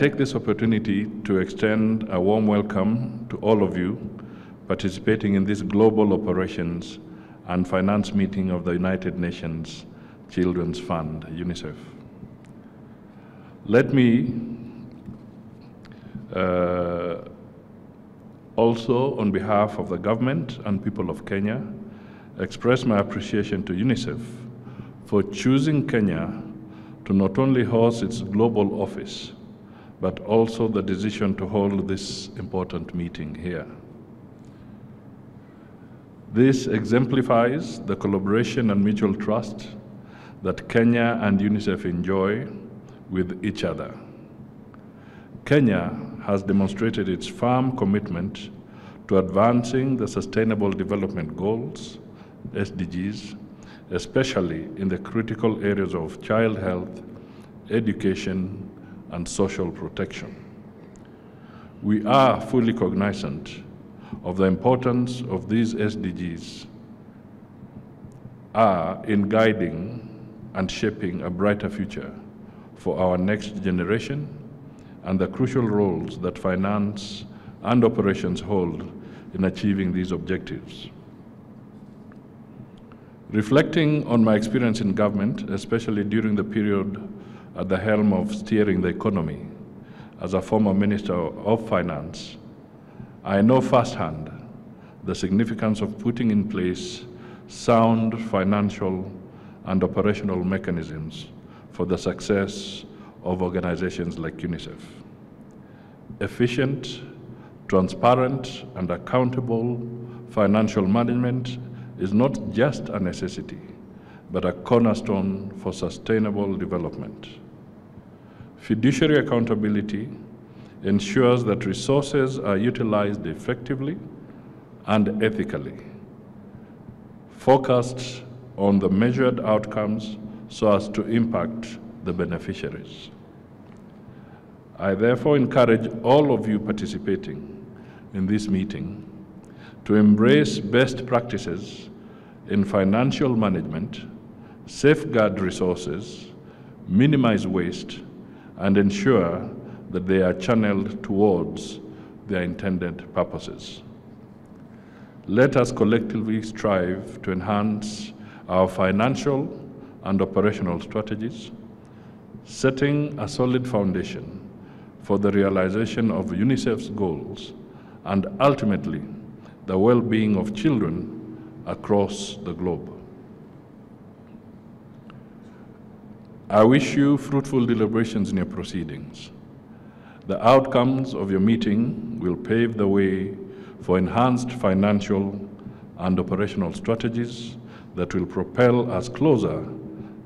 take this opportunity to extend a warm welcome to all of you participating in this global operations and finance meeting of the United Nations Children's Fund, UNICEF. Let me also, on behalf of the government and people of Kenya, express my appreciation to UNICEF for choosing Kenya to not only host its global office, but also the decision to hold this important meeting here. This exemplifies the collaboration and mutual trust that Kenya and UNICEF enjoy with each other. Kenya has demonstrated its firm commitment to advancing the Sustainable Development Goals, SDGs, especially in the critical areas of child health, education, and social protection. We are fully cognizant of the importance of these SDGs in guiding and shaping a brighter future for our next generation and the crucial roles that finance and operations hold in achieving these objectives. Reflecting on my experience in government, especially during the period at the helm of steering the economy as a former Minister of Finance, I know firsthand the significance of putting in place sound financial and operational mechanisms for the success of organizations like UNICEF. Efficient, transparent, and accountable financial management is not just a necessity, but a cornerstone for sustainable development. Fiduciary accountability ensures that resources are utilized effectively and ethically, focused on the measured outcomes so as to impact the beneficiaries. I therefore encourage all of you participating in this meeting to embrace best practices in financial management, safeguard resources, minimize waste, and ensure that they are channeled towards their intended purposes. Let us collectively strive to enhance our financial and operational strategies, setting a solid foundation for the realization of UNICEF's goals and ultimately the well-being of children across the globe. I wish you fruitful deliberations in your proceedings. The outcomes of your meeting will pave the way for enhanced financial and operational strategies that will propel us closer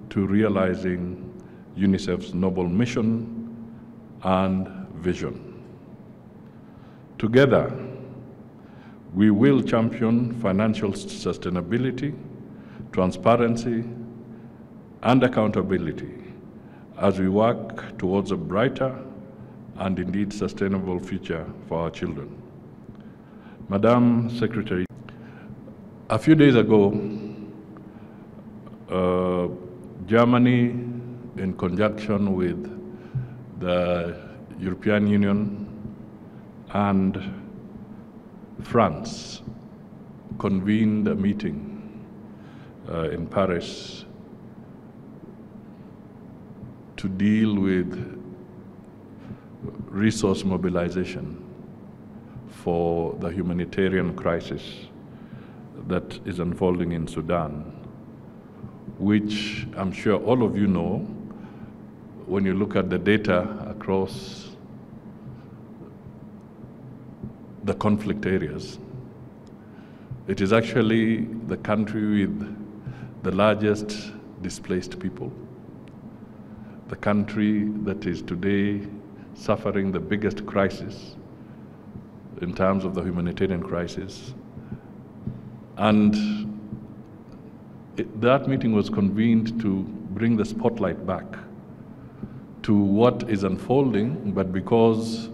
to realizing UNICEF's noble mission and vision. Together, we will champion financial sustainability, transparency, and accountability as we work towards a brighter and indeed sustainable future for our children. Madam Secretary, a few days ago, Germany, in conjunction with the European Union and France, convened a meeting in Paris to deal with resource mobilization for the humanitarian crisis that is unfolding in Sudan, which I'm sure all of you know when you look at the data across the conflict areas. It is actually the country with the largest displaced people, the country that is today suffering the biggest crisis in terms of the humanitarian crisis. And that meeting was convened to bring the spotlight back to what is unfolding, but because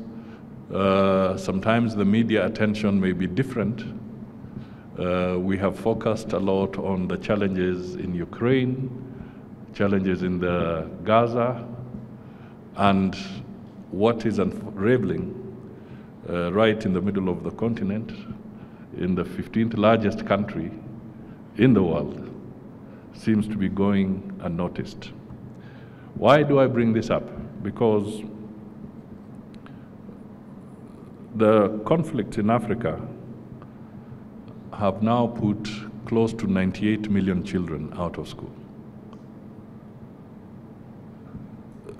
sometimes the media attention may be different, we have focused a lot on the challenges in Ukraine, challenges in the Gaza, and what is unraveling right in the middle of the continent, in the 15th largest country in the world, seems to be going unnoticed. Why do I bring this up? Because the conflicts in Africa have now put close to 98 million children out of school.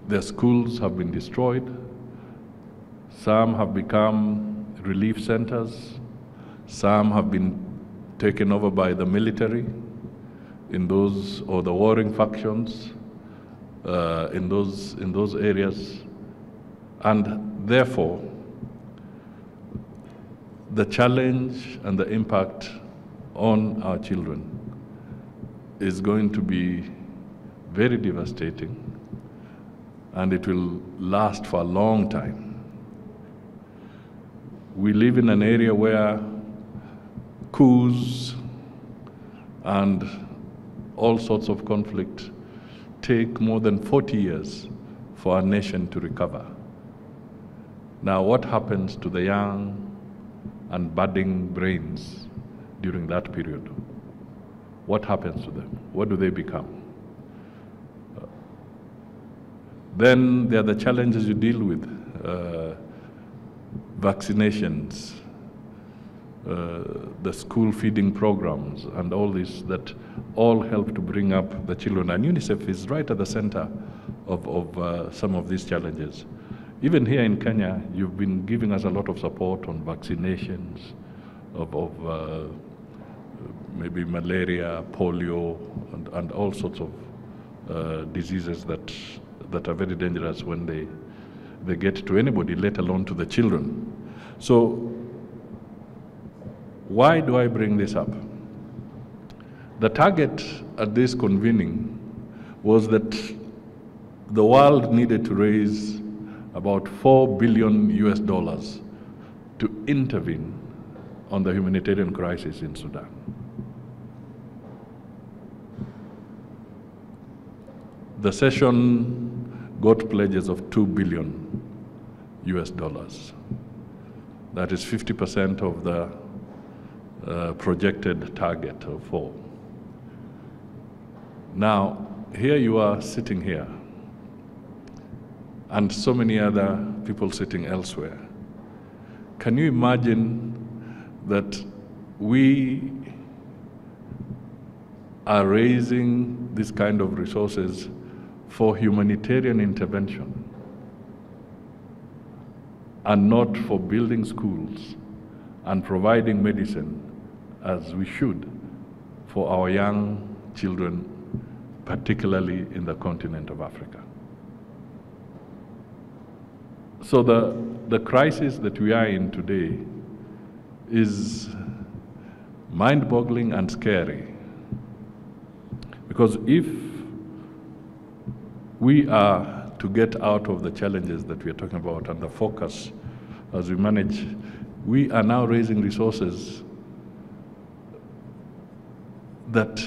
Their schools have been destroyed. Some have become relief centers. Some have been taken over by the military in those, or the warring factions in those areas. And therefore, the challenge and the impact on our children is going to be very devastating, and it will last for a long time. We live in an area where coups and all sorts of conflict take more than 40 years for our nation to recover. Now, what happens to the young and budding brains during that period? What happens to them? What do they become? Then there are the challenges you deal with, vaccinations, the school feeding programs, and all this that all help to bring up the children. And UNICEF is right at the center of some of these challenges. Even here in Kenya, you've been giving us a lot of support on vaccinations of maybe malaria, polio, and all sorts of diseases that are very dangerous when they get to anybody, let alone to the children. So why do I bring this up? The target at this convening was that the world needed to raise about $4 billion to intervene on the humanitarian crisis in Sudan. The session got pledges of $2 billion. That is 50% of the projected target of 4. Now, here you are sitting here, and so many other people sitting elsewhere. Can you imagine that we are raising this kind of resources for humanitarian intervention and not for building schools and providing medicine as we should for our young children, particularly in the continent of Africa? So the crisis that we are in today is mind-boggling and scary, because if we are to get out of the challenges that we are talking about and the focus as we manage, we are now raising resources that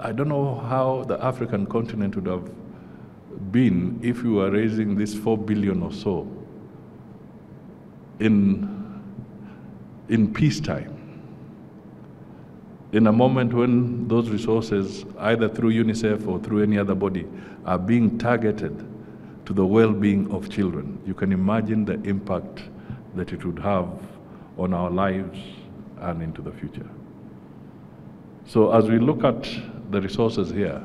I don't know how the African continent would have been if we were raising this 4 billion or so in peacetime, in a moment when those resources, either through UNICEF or through any other body, are being targeted to the well-being of children. You can imagine the impact that it would have on our lives and into the future. So as we look at the resources here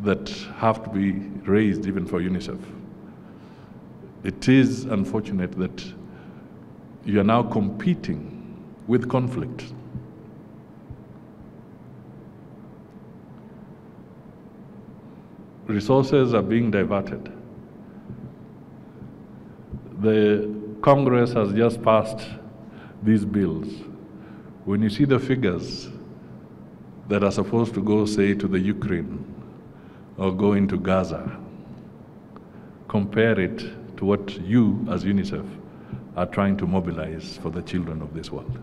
that have to be raised even for UNICEF, it is unfortunate that you are now competing with conflict. Resources are being diverted. The Congress has just passed these bills. When you see the figures that are supposed to go, say, to the Ukraine or go into Gaza, compare it to what you, as UNICEF, are trying to mobilize for the children of this world.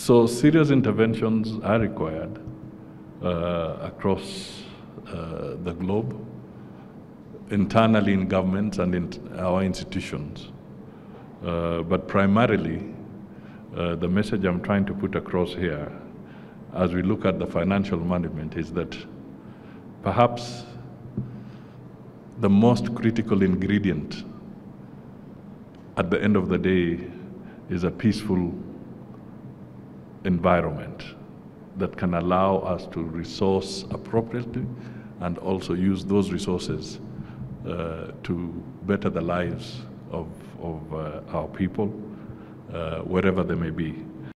So serious interventions are required across the globe, internally in governments and in our institutions. But primarily, the message I'm trying to put across here, as we look at the financial management, is that perhaps the most critical ingredient at the end of the day is a peaceful environment that can allow us to resource appropriately and also use those resources to better the lives of our people, wherever they may be.